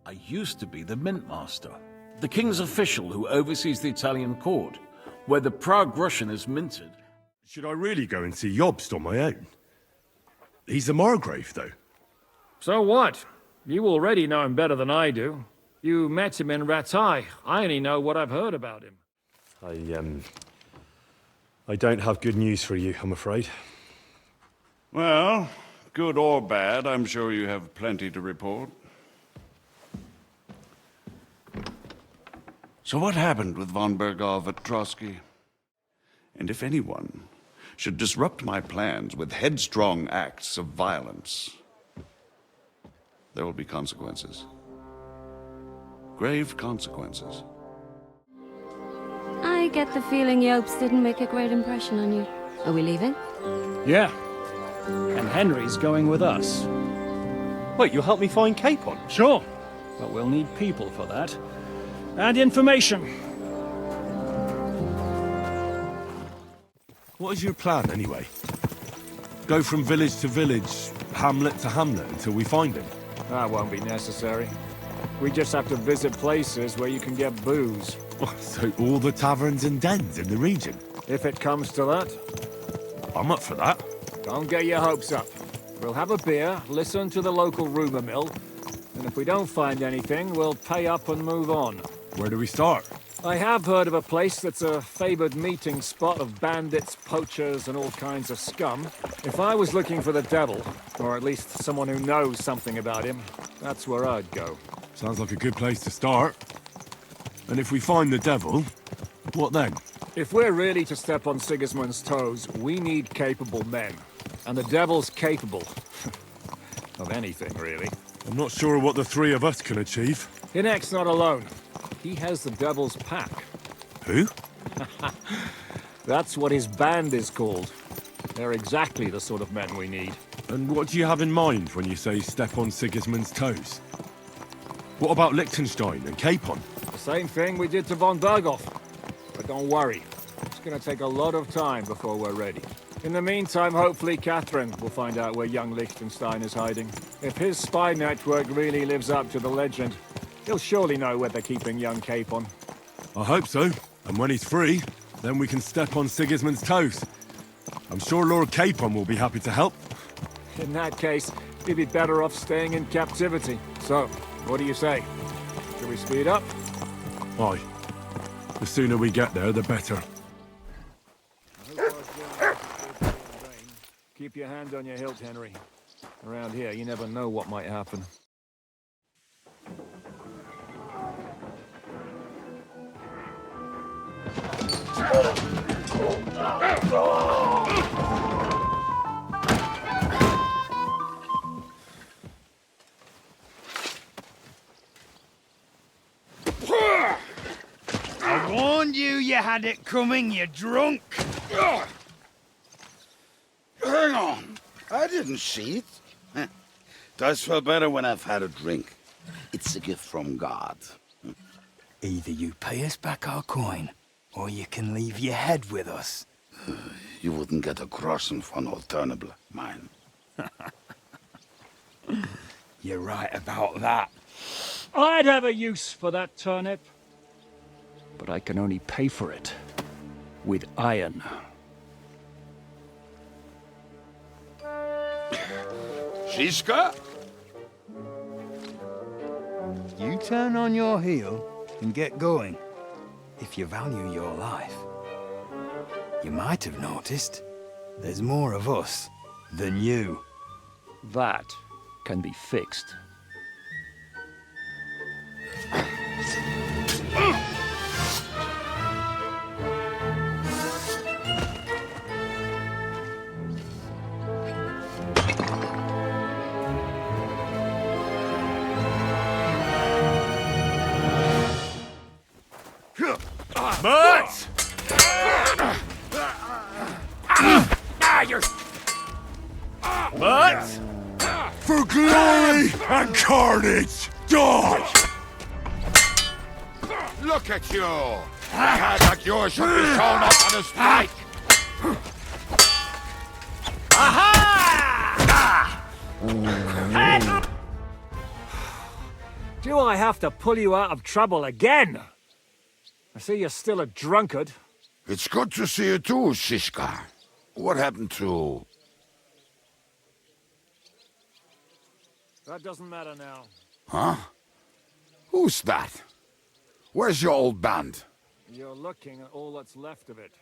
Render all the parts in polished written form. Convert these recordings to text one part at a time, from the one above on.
I used to be the mint master, the king's official who oversees the Italian court, where the Prague Russian is minted. Should I really go and see Jobst on my own? He's a Margrave, though. So what? You already know him better than I do. You met him in Ratai. I only know what I've heard about him. I don't have good news for you, I'm afraid. Well, good or bad, I'm sure you have plenty to report. So what happened with von Bergov at Trotsky? And if anyone should disrupt my plans with headstrong acts of violence, there will be consequences. Grave consequences. I get the feeling Jobst didn't make a great impression on you. Are we leaving? Yeah. And Henry's going with us. Wait, you'll help me find Capon? Sure. But we'll need people for that. And information. What is your plan, anyway? Go from village to village, hamlet to hamlet, until we find him? That won't be necessary. We just have to visit places where you can get booze. So all the taverns and dens in the region? If it comes to that. I'm up for that. Don't get your hopes up. We'll have a beer, listen to the local rumor mill, and if we don't find anything, we'll pay up and move on. Where do we start? I have heard of a place that's a favored meeting spot of bandits, poachers, and all kinds of scum. If I was looking for the devil, or at least someone who knows something about him, that's where I'd go. Sounds like a good place to start. And if we find the devil, what then? If we're really to step on Sigismund's toes, we need capable men. And the devil's capable. of anything, really. I'm not sure what the three of us can achieve. Hinek's not alone. He has the devil's pack. Who? That's what his band is called. They're exactly the sort of men we need. And what do you have in mind when you say step on Sigismund's toes? What about Liechtenstein and Capon? The same thing we did to von Berghoff. But don't worry, it's gonna take a lot of time before we're ready. In the meantime, hopefully Catherine will find out where young Liechtenstein is hiding. If his spy network really lives up to the legend, he'll surely know where they're keeping young Capon. I hope so. And when he's free, then we can step on Sigismund's toes. I'm sure Lord Capon will be happy to help. In that case, he'd be better off staying in captivity. So, what do you say? Shall we speed up? Aye. The sooner we get there, the better. Keep your hand on your hilt, Henry. Around here, you never know what might happen. I warned you had it coming, you drunk! Hang on. I didn't see it. Does feel better when I've had a drink. It's a gift from God. Either you pay us back our coin, or you can leave your head with us. You wouldn't get a groschen von Alternable, mine. You're right about that. I'd have a use for that turnip. But I can only pay for it with iron. Shiska? You turn on your heel and get going. If you value your life. You might have noticed there's more of us than you. That can be fixed. But! But! For glory and carnage, die! Look at you! A head like yours should be shown up on a spike! Do I have to pull you out of trouble again? I see you're still a drunkard. It's good to see you too, Shishka. What happened to... That doesn't matter now. Huh? Who's that? Where's your old band? You're looking at all that's left of it.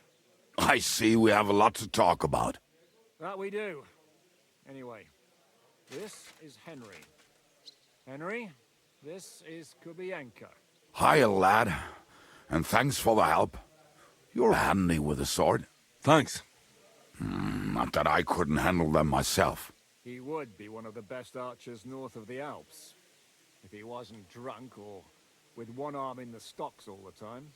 I see we have a lot to talk about. That we do. Anyway, this is Henry. Henry, this is Kubienka. Hiya, lad. And thanks for the help. You're handy with a sword. Thanks. Not that I couldn't handle them myself. He would be one of the best archers north of the Alps. If he wasn't drunk or with one arm in the stocks all the time.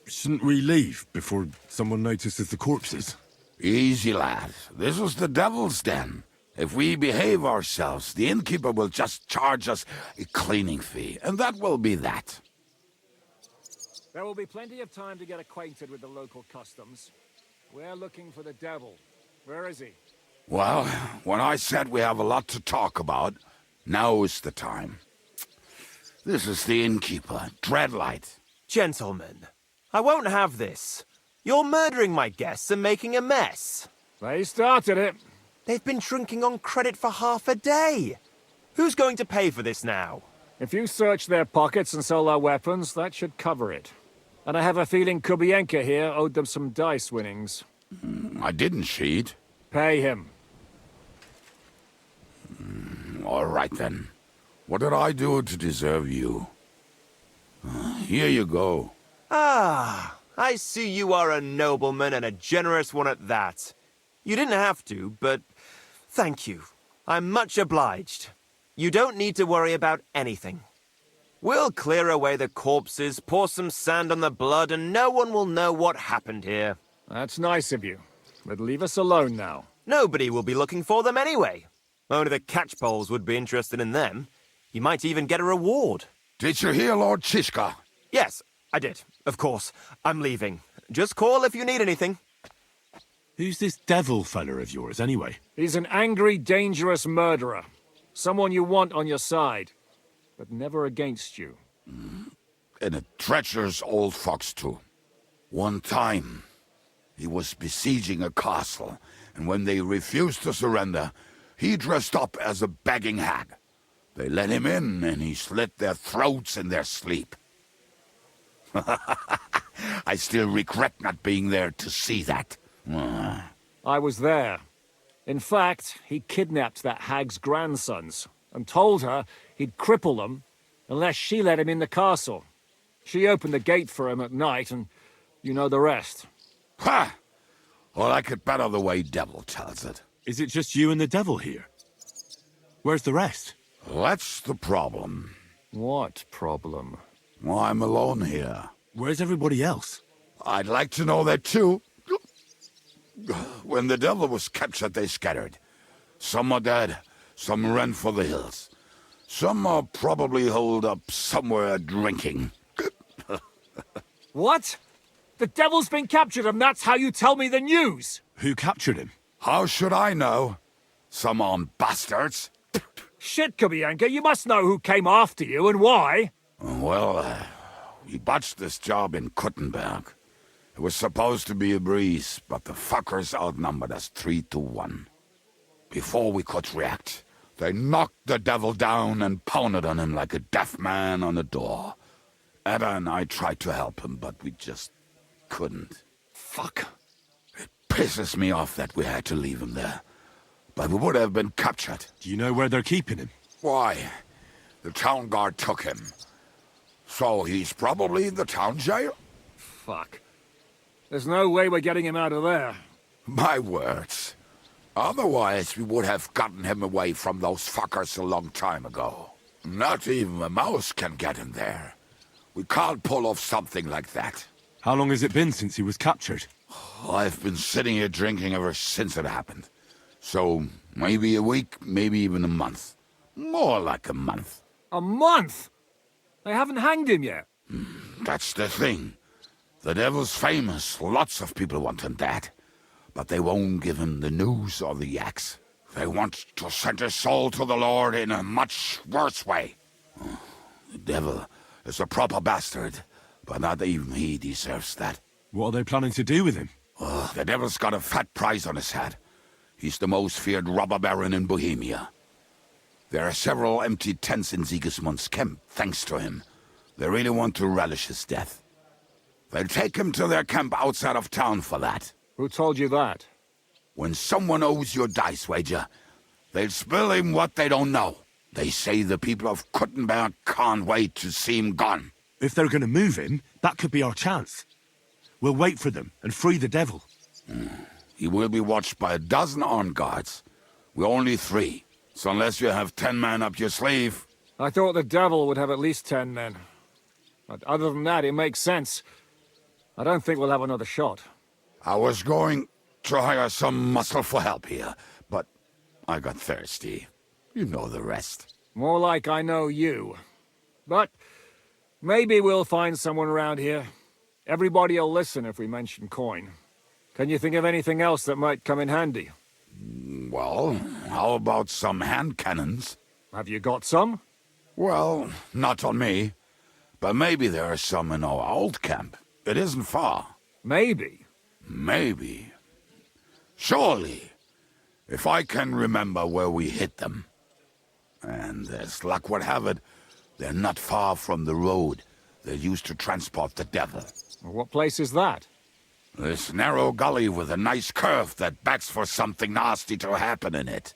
Shouldn't we leave before someone notices the corpses? Easy, lad. This was the devil's den. If we behave ourselves, the innkeeper will just charge us a cleaning fee, and that will be that. There will be plenty of time to get acquainted with the local customs. We're looking for the devil. Where is he? Well, when I said we have a lot to talk about, now is the time. This is the innkeeper, Dreadlight. Gentlemen, I won't have this. You're murdering my guests and making a mess. They started it. They've been drinking on credit for half a day. Who's going to pay for this now? If you search their pockets and sell their weapons, that should cover it. And I have a feeling Kubienka here owed them some dice winnings. I didn't cheat. Pay him. All right, then. What did I do to deserve you? Here you go. Ah, I see you are a nobleman and a generous one at that. You didn't have to, but thank you. I'm much obliged. You don't need to worry about anything. We'll clear away the corpses, pour some sand on the blood, and no one will know what happened here. That's nice of you. But leave us alone now. Nobody will be looking for them anyway. Only the catchpoles would be interested in them. You might even get a reward. Did you hear, Lord Chishka? Yes, I did. Of course. I'm leaving. Just call if you need anything. Who's this devil fella of yours, anyway? He's an angry, dangerous murderer. Someone you want on your side, but never against you. And a treacherous old fox, too. One time, he was besieging a castle, and when they refused to surrender, he dressed up as a begging hag. They let him in, and he slit their throats in their sleep. I still regret not being there to see that. I was there. In fact, he kidnapped that hag's grandsons and told her he'd cripple them unless she let him in the castle. She opened the gate for him at night, and you know the rest. Ha! Well, I could better the way Devil tells it. Is it just you and the devil here? Where's the rest? That's the problem. What problem? Well, I'm alone here. Where's everybody else? I'd like to know that too. When the devil was captured, they scattered. Some are dead, some ran for the hills. Some are probably holed up somewhere drinking. What? The devil's been captured and that's how you tell me the news? Who captured him? How should I know? Some armed bastards. Shit, Kubienka, you must know who came after you and why. Well, we botched this job in Kuttenberg. It was supposed to be a breeze, but the fuckers outnumbered us 3-1. Before we could react, they knocked the devil down and pounded on him like a deaf man on a door. Ada and I tried to help him, but we just couldn't. Fuck. It pisses me off that we had to leave him there. But we would have been captured. Do you know where they're keeping him? Why? The town guard took him. So he's probably in the town jail? Fuck. There's no way we're getting him out of there. My words. Otherwise, we would have gotten him away from those fuckers a long time ago. Not even a mouse can get him there. We can't pull off something like that. How long has it been since he was captured? I've been sitting here drinking ever since it happened. So, maybe a week, maybe even a month. More like a month. A month? They haven't hanged him yet. That's the thing. The devil's famous. Lots of people want him dead. But they won't give him the news or the axe. They want to send his soul to the Lord in a much worse way. The devil is a proper bastard, but not even he deserves that. What are they planning to do with him? The devil's got a fat price on his head. He's the most feared robber baron in Bohemia. There are several empty tents in Sigismund's camp, thanks to him. They really want to relish his death. They'll take him to their camp outside of town for that. Who told you that? When someone owes you a dice wager, they'll spill him what they don't know. They say the people of Kuttenberg can't wait to see him gone. If they're going to move him, that could be our chance. We'll wait for them and free the devil. He will be watched by a dozen armed guards. We're only 3, so unless you have 10 men up your sleeve... I thought the devil would have at least 10 men. But other than that, it makes sense. I don't think we'll have another shot. I was going to hire some muscle for help here, but I got thirsty. You know the rest. More like I know you. But maybe we'll find someone around here. Everybody'll listen if we mention coin. Can you think of anything else that might come in handy? Well, how about some hand cannons? Have you got some? Well, not on me. But maybe there are some in our old camp. It isn't far. Maybe. Maybe. Surely. If I can remember where we hid them. And as luck would have it, they're not far from the road they used to transport the devil. What place is that? This narrow gully with a nice curve that begs for something nasty to happen in it.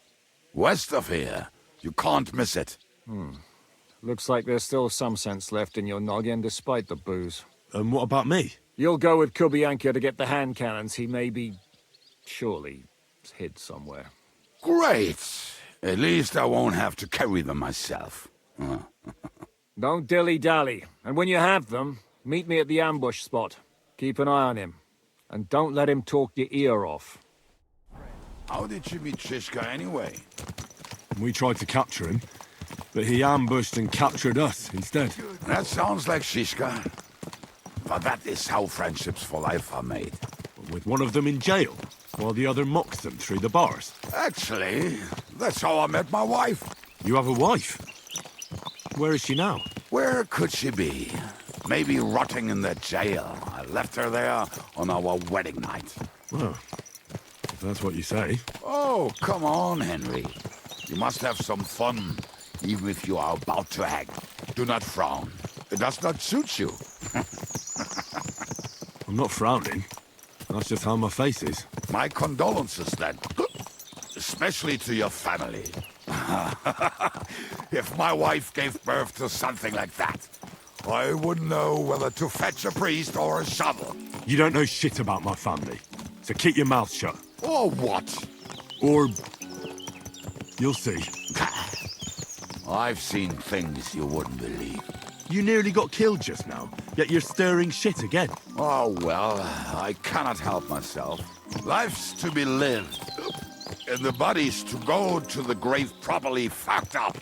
West of here. You can't miss it. Looks like there's still some sense left in your noggin despite the booze. And what about me? You'll go with Kubianka to get the hand cannons he may be... surely hid somewhere. Great. At least I won't have to carry them myself. Don't dilly-dally. And when you have them, meet me at the ambush spot. Keep an eye on him. And don't let him talk your ear off. How did you meet Shishka anyway? We tried to capture him, but he ambushed and captured us instead. That sounds like Shishka. But that is how friendships for life are made. With one of them in jail, while the other mocks them through the bars. Actually, that's how I met my wife. You have a wife? Where is she now? Where could she be? Maybe rotting in the jail. I left her there on our wedding night. Well, if that's what you say. Oh, come on, Henry. You must have some fun, even if you are about to hang. Do not frown. It does not suit you. I'm not frowning. That's just how my face is. My condolences, then. Especially to your family. If my wife gave birth to something like that, I wouldn't know whether to fetch a priest or a shovel. You don't know shit about my family, so keep your mouth shut. Or what? Or... you'll see. I've seen things you wouldn't believe. You nearly got killed just now, yet you're stirring shit again. Oh, well, I cannot help myself. Life's to be lived, and the body's to go to the grave properly fucked up.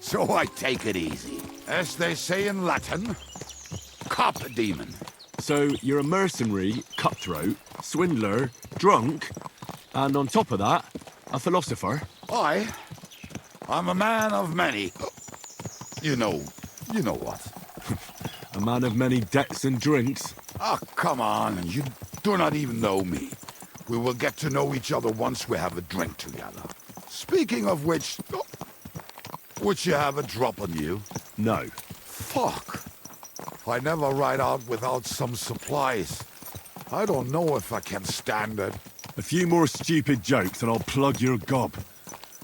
So I take it easy. As they say in Latin, cop demon. So you're a mercenary, cutthroat, swindler, drunk, and on top of that, a philosopher? I'm a man of many... You know what. A man of many debts and drinks? Oh, come on, you do not even know me. We will get to know each other once we have a drink together. Speaking of which... would you have a drop on you? No. Fuck. I never ride out without some supplies. I don't know if I can stand it. A few more stupid jokes and I'll plug your gob.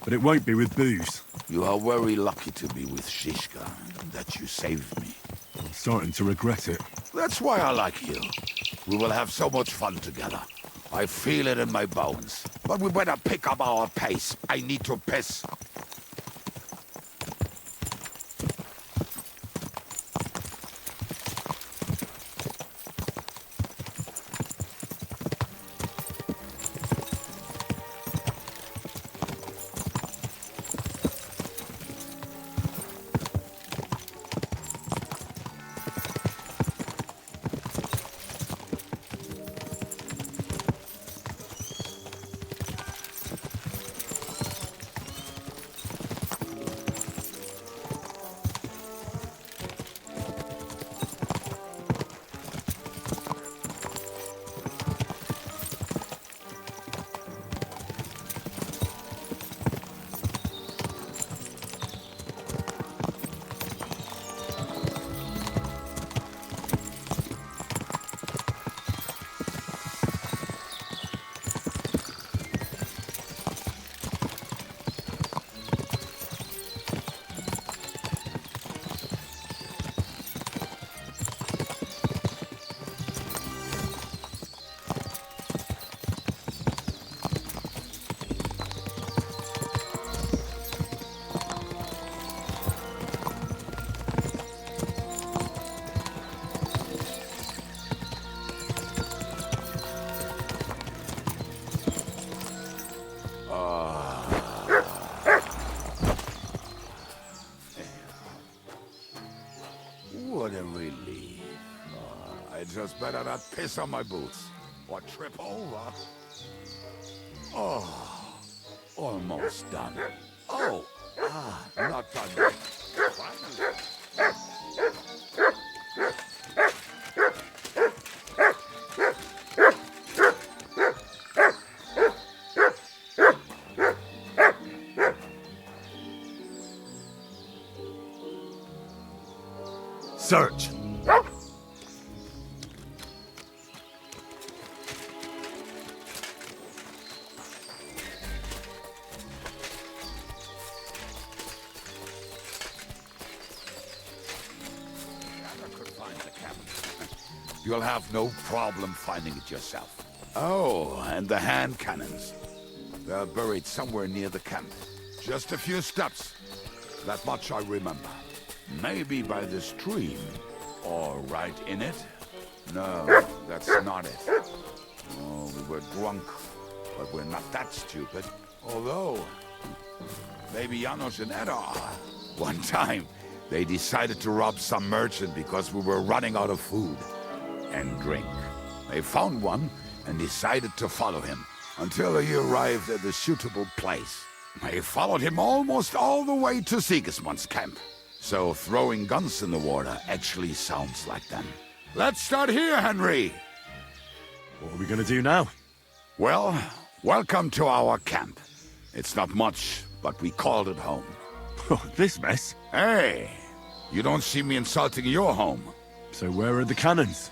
But it won't be with booze. You are very lucky to be with Shishka, that you saved me. I'm starting to regret it. That's why I like you. We will have so much fun together. I feel it in my bones. But we better pick up our pace. I need to piss. I just better not piss on my boots. Or trip over. Oh, almost done. Oh, not done yet. Finally. Search. You'll have no problem finding it yourself. Oh, and the hand cannons. They're buried somewhere near the camp. Just a few steps. That much I remember. Maybe by the stream. Or right in it? No, that's not it. Oh, we were drunk. But we're not that stupid. Although, maybe Janos and Eda are. One time, they decided to rob some merchant because we were running out of food and drink. They found one and decided to follow him until he arrived at a suitable place. They followed him almost all the way to Sigismund's camp. So throwing guns in the water actually sounds like them. Let's start here, Henry! What are we gonna do now? Well, welcome to our camp. It's not much, but we called it home. Oh, this mess? Hey! You don't see me insulting your home. So where are the cannons?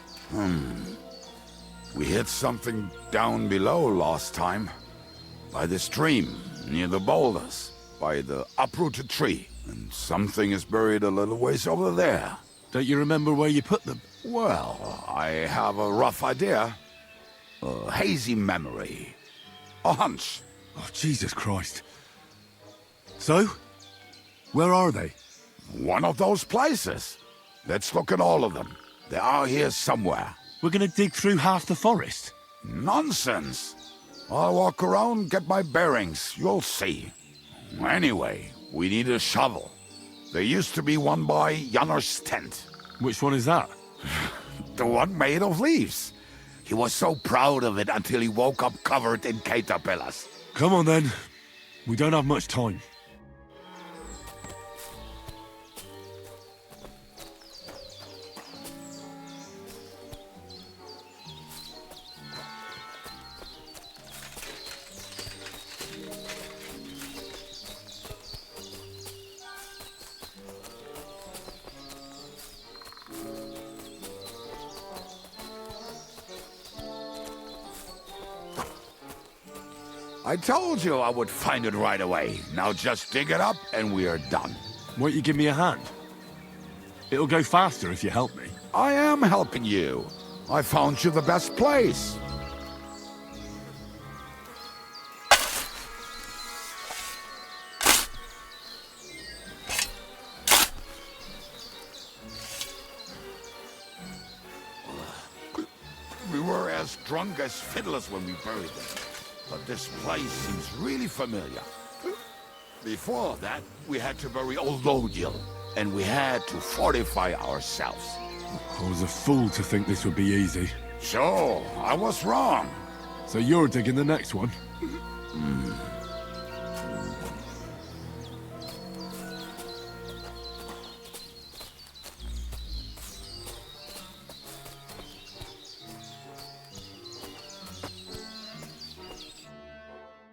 We hit something down below last time. By the stream, near the boulders. By the uprooted tree. And something is buried a little ways over there. Don't you remember where you put them? Well, I have a rough idea. A hazy memory. A hunch. Oh, Jesus Christ. So? Where are they? One of those places. Let's look at all of them. They are here somewhere. We're gonna dig through half the forest. Nonsense. I'll walk around, get my bearings. You'll see. Anyway, we need a shovel. There used to be one by Janos' tent. Which one is that? The one made of leaves. He was so proud of it until he woke up covered in caterpillars. Come on then. We don't have much time. I told you I would find it right away. Now just dig it up and we are done. Won't you give me a hand? It'll go faster if you help me. I am helping you. I found you the best place. We were as drunk as fiddlers when we buried them. But this place seems really familiar. Before that, we had to bury old Lodil, and we had to fortify ourselves. I was a fool to think this would be easy. So, I was wrong. So you're digging the next one?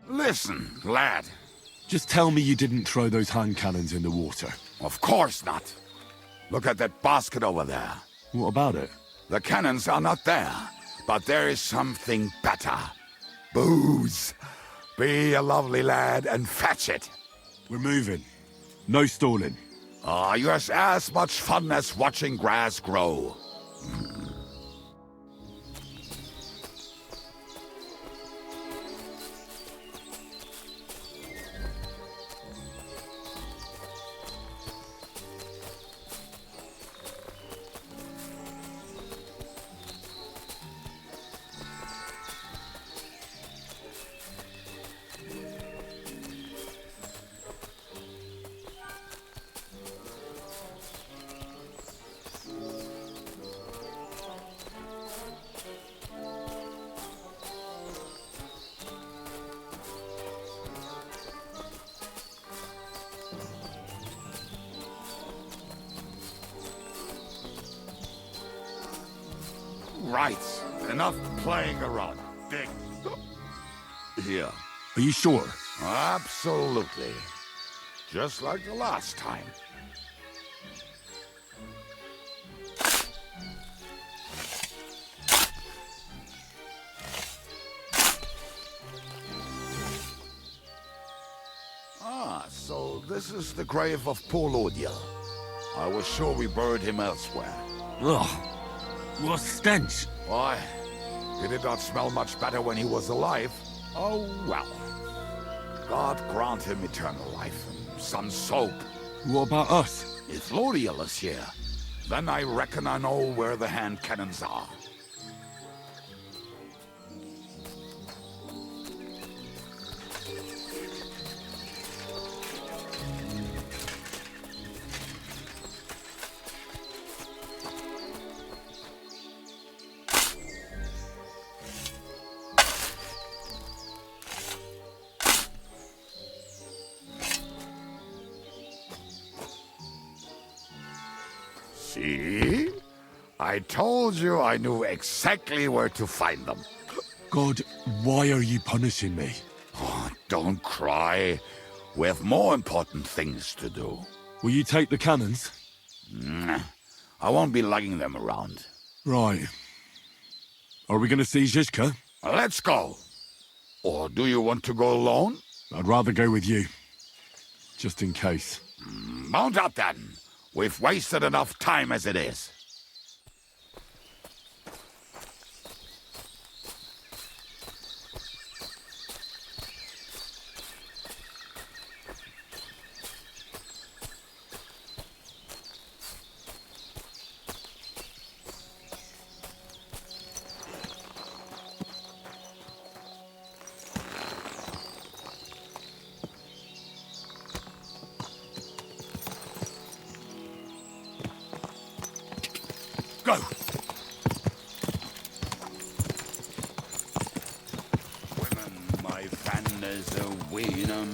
Listen, lad. Just tell me you didn't throw those hand cannons in the water. Of course not. Look at that basket over there. What about it? The cannons are not there, but there is something better. Booze. Be a lovely lad and fetch it. We're moving. No stalling. You have as much fun as watching grass grow. right. Enough playing around. Dig. Here. Are you sure? Absolutely. Just like the last time. Ah, so this is the grave of poor Lodiel. I was sure we buried him elsewhere. Ugh. What stench. Why? He did not smell much better when he was alive. Oh, well. God grant him eternal life and some soap. What about us? If Lodiel is here, then I reckon I know where the hand cannons are. See? I told you I knew exactly where to find them. God, why are you punishing me? Oh, don't cry. We have more important things to do. Will you take the cannons? I won't be lugging them around. Right. Are we going to see Zizka? Let's go. Or do you want to go alone? I'd rather go with you. Just in case. Mount up then. We've wasted enough time as it is. Go!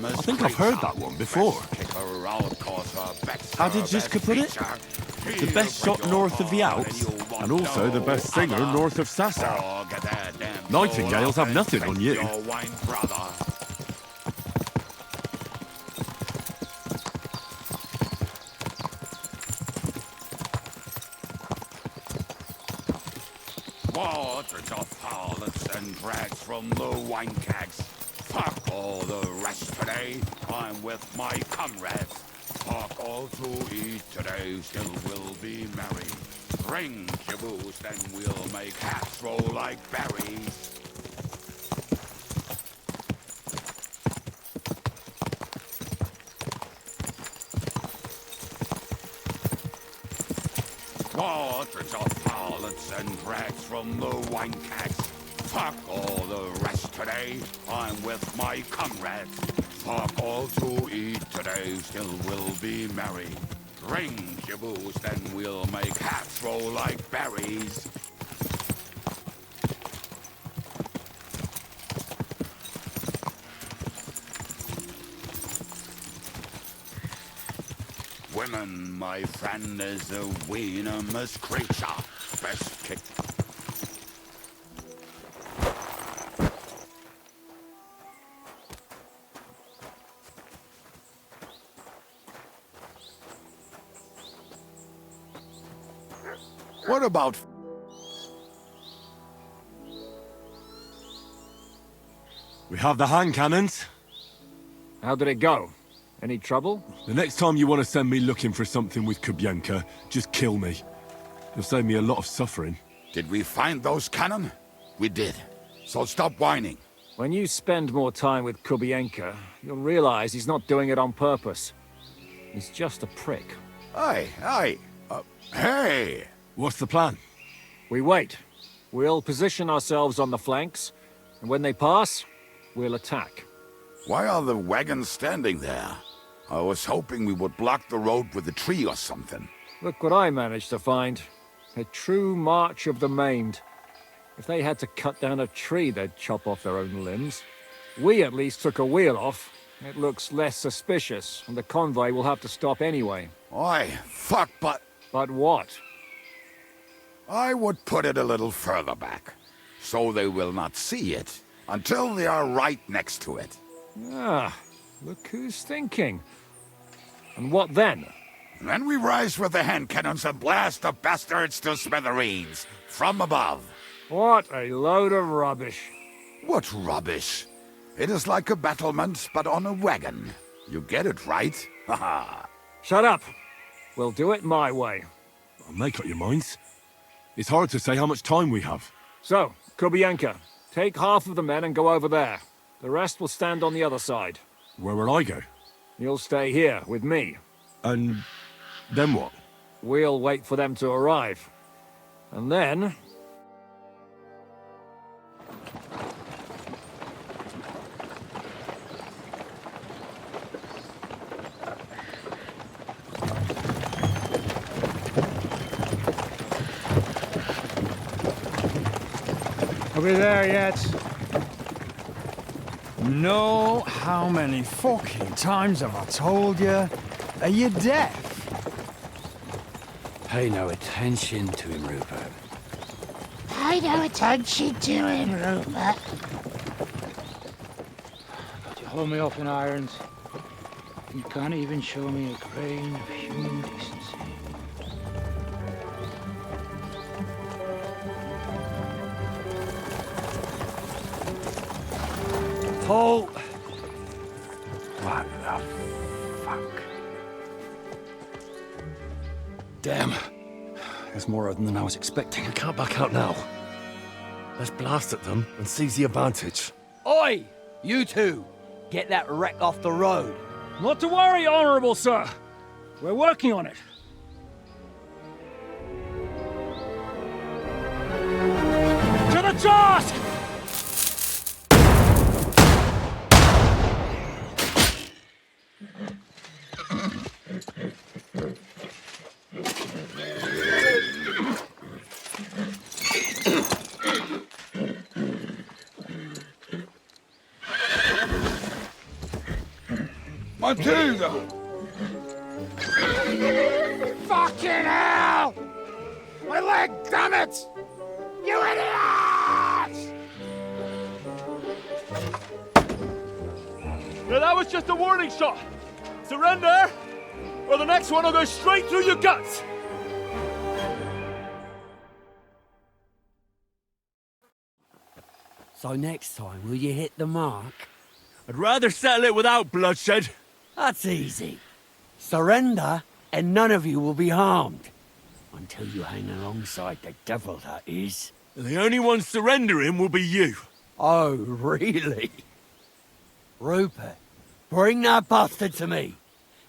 I think I've heard that one before. How did Zizka put it? The best shot north of the Alps, and also the best singer north of Sassa. Nightingales have nothing on you. Waters of harlots and drags from the wine kegs. Fuck all the rest today. I'm with my comrades. Fuck all to eat today. Still we'll be merry. Drink your booze, then we'll make hats roll like berries. Waters of harlots and drags from the wine kegs. Fuck all the rest today. I'm with my comrades. Fuck all to eat today. Still we'll be merry. Drink your booze, then we'll make hats roll like berries. Women, my friend, is a venomous creature. Best kick. What about... We have the hand cannons. How did it go? Any trouble? The next time you want to send me looking for something with Kubienka, just kill me. You'll save me a lot of suffering. Did we find those cannon? We did. So stop whining. When you spend more time with Kubienka, you'll realize he's not doing it on purpose. He's just a prick. Hey! What's the plan? We wait. We'll position ourselves on the flanks, and when they pass, we'll attack. Why are the wagons standing there? I was hoping we would block the road with a tree or something. Look what I managed to find. A true march of the maimed. If they had to cut down a tree, they'd chop off their own limbs. We at least took a wheel off. It looks less suspicious, and the convoy will have to stop anyway. Oi, fuck, but... But what? I would put it a little further back, so they will not see it until they are right next to it. Ah, look who's thinking. And what then? Then we rise with the hand cannons and blast the bastards to smithereens, from above. What a load of rubbish. What rubbish? It is like a battlement, but on a wagon. You get it right? Haha. Shut up. We'll do it my way. Well, make up your minds. It's hard to say how much time we have. So, Kubienka, take half of the men and go over there. The rest will stand on the other side. Where will I go? You'll stay here with me. And then what? We'll wait for them to arrive. And then... Are we there yet? No, how many fucking times have I told you? Are you deaf? Pay no attention to him, Rupert. Pay no attention to him, Rupert. You hold me up in irons. You can't even show me a grain of human decency. Paul! What the fuck? Damn. There's more of them than I was expecting. I can't back out now. Let's blast at them and seize the advantage. Oi! You two! Get that wreck off the road. Not to worry, Honourable Sir. We're working on it. To the task! Matilda! Fucking hell! My leg, damn it! You idiots! Now that was just a warning shot. Surrender, or the next one will go straight through your guts. So next time, will you hit the mark? I'd rather settle it without bloodshed. That's easy. Surrender, and none of you will be harmed. Until you hang alongside the devil, that is. The only one surrendering will be you. Oh, really? Rupert, bring that bastard to me.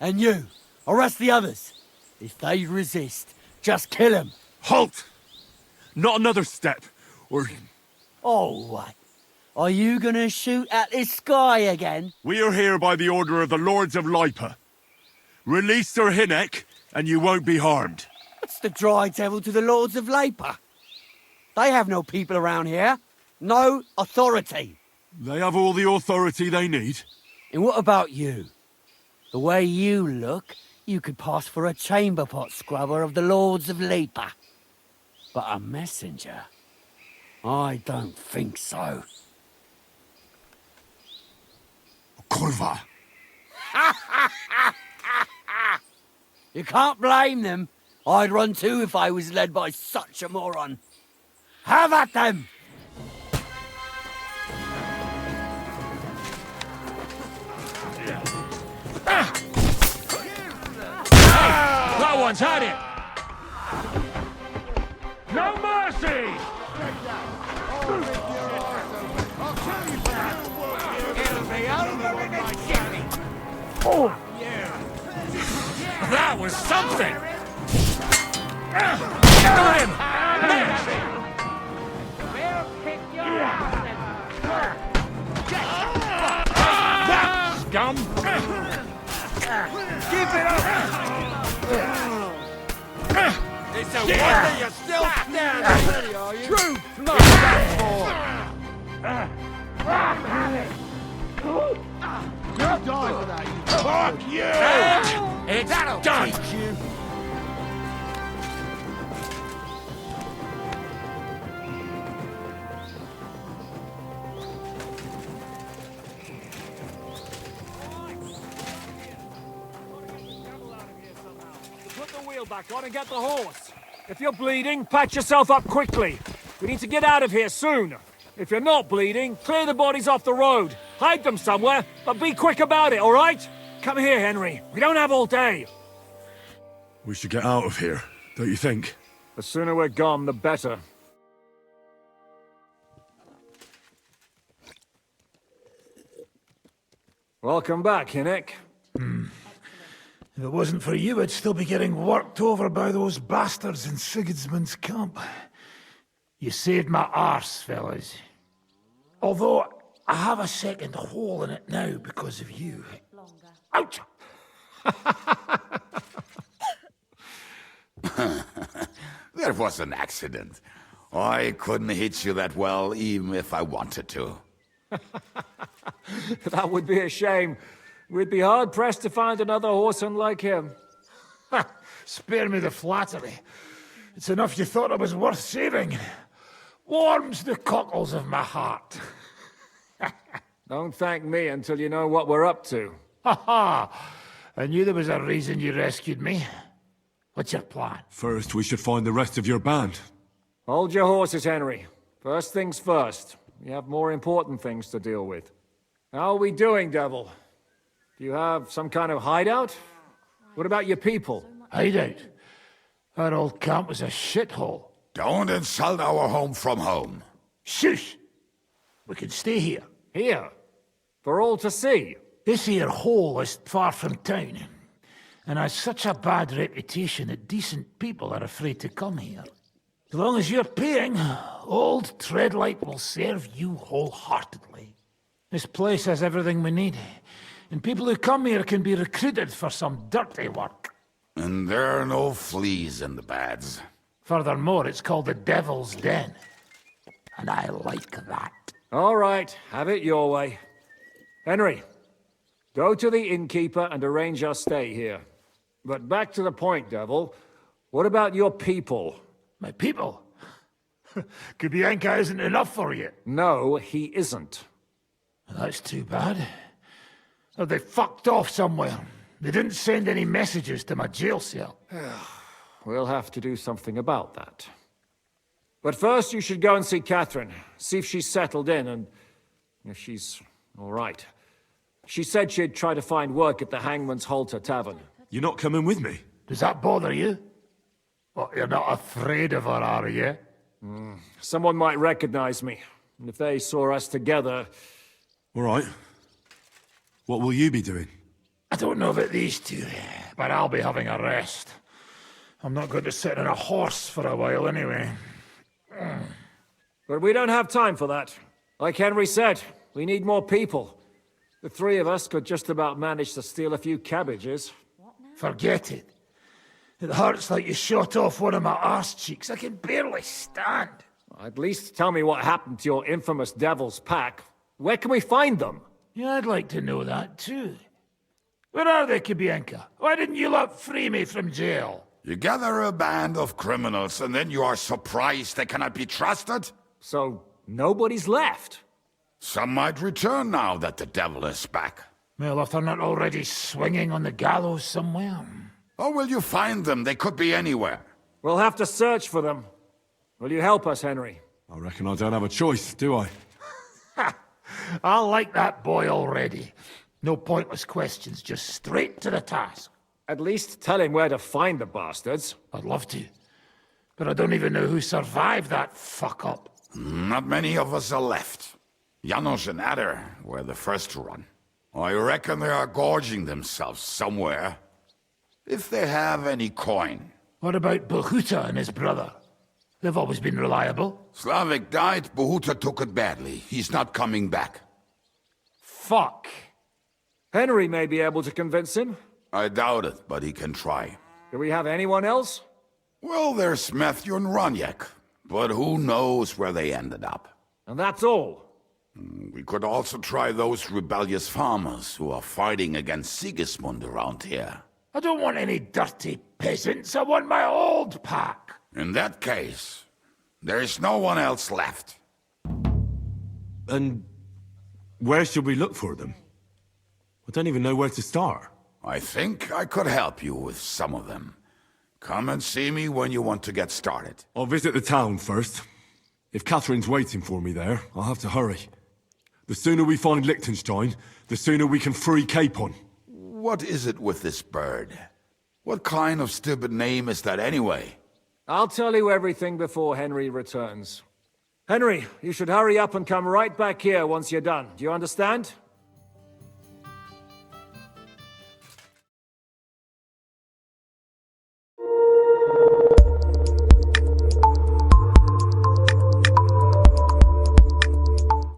And you, arrest the others. If they resist, just kill them. Halt! Not another step, or... Oh, what? Are you gonna shoot at this sky again? We are here by the order of the Lords of Lipa. Release Sir Hinnek, and you won't be harmed. What's the dry devil to the Lords of Labour? They have no people around here. No authority. They have all the authority they need. And what about you? The way you look, you could pass for a chamber pot scrubber of the Lords of Labour. But a messenger? I don't think so. Kurva. You can't blame them. I'd run too if I was led by such a moron. Have at them! That one's had it! No mercy! Oh! That was something! Got him! We'll kick your ass That scum! Keep it up! It's a wonder you're still standing! Are you? Truth! Not that You'll die for that, you Fuck you! It's done! the wheel back on and get the horse. If you're bleeding, patch yourself up quickly. We need to get out of here soon. If you're not bleeding, clear the bodies off the road. Hide them somewhere, but be quick about it, all right? Come here, Henry. We don't have all day. We should get out of here, don't you think? The sooner we're gone, the better. Welcome back, Hinnick. If it wasn't for you, I'd still be getting worked over by those bastards in Sigismund's camp. You saved my arse, fellas. Although, I have a second hole in it now because of you. Ouch! That was an accident. I couldn't hit you that well, even if I wanted to. That would be a shame. We'd be hard-pressed to find another horseman like him. Spare me the flattery. It's enough you thought I was worth saving. Warms the cockles of my heart. Don't thank me until you know what we're up to. Ha ha! I knew there was a reason you rescued me. What's your plan? First, we should find the rest of your band. Hold your horses, Henry. First things first. We have more important things to deal with. How are we doing, Devil? Do you have some kind of hideout? What about your people? Hideout? Our old camp was a shithole. Don't insult our home from home. Shush! We can stay here. Here? For all to see? This here hole is far from town, and has such a bad reputation that decent people are afraid to come here. As long as you're paying, old Treadlight will serve you wholeheartedly. This place has everything we need, and people who come here can be recruited for some dirty work. And there are no fleas in the beds. Furthermore, it's called the Devil's Den, and I like that. All right, have it your way. Henry, go to the innkeeper and arrange our stay here. But back to the point, Devil. What about your people? My people? Kubienka isn't enough for you. No, he isn't. That's too bad. Oh, they fucked off somewhere. They didn't send any messages to my jail cell. We'll have to do something about that. But first you should go and see Catherine. See if she's settled in and if she's all right. She said she'd try to find work at the Hangman's Halter Tavern. You're not coming with me? Does that bother you? What, you're not afraid of her, are you? Someone might recognize me. And if they saw us together... All right. What will you be doing? I don't know about these two, but I'll be having a rest. I'm not going to sit on a horse for a while anyway. But we don't have time for that. Like Henry said, we need more people. The three of us could just about manage to steal a few cabbages. Forget it. It hurts like you shot off one of my arse cheeks. I can barely stand. At least tell me what happened to your infamous Devil's Pack. Where can we find them? Yeah, I'd like to know that too. Where are they, Kubienka? Why didn't you lot free me from jail? You gather a band of criminals and then you are surprised they cannot be trusted? So, nobody's left? Some might return now that the devil is back. Well, if they're not already swinging on the gallows somewhere. How will you find them? They could be anywhere. We'll have to search for them. Will you help us, Henry? I reckon I don't have a choice, do I? I like that boy already. No pointless questions, just straight to the task. At least tell him where to find the bastards. I'd love to. But I don't even know who survived that fuck-up. Not many of us are left. Janos and Adder were the first to run. I reckon they are gorging themselves somewhere. If they have any coin. What about Bohuta and his brother? They've always been reliable. Slavik died, Bohuta took it badly. He's not coming back. Fuck. Henry may be able to convince him. I doubt it, but he can try. Do we have anyone else? Well, there's Matthew and Roniak, but who knows where they ended up. And that's all? We could also try those rebellious farmers who are fighting against Sigismund around here. I don't want any dirty peasants. I want my old pack. In that case, there's no one else left. And where should we look for them? I don't even know where to start. I think I could help you with some of them. Come and see me when you want to get started. I'll visit the town first. If Catherine's waiting for me there, I'll have to hurry. The sooner we find Liechtenstein, the sooner we can free Capon. What is it with this bird? What kind of stupid name is that anyway? I'll tell you everything before Henry returns. Henry, you should hurry up and come right back here once you're done. Do you understand?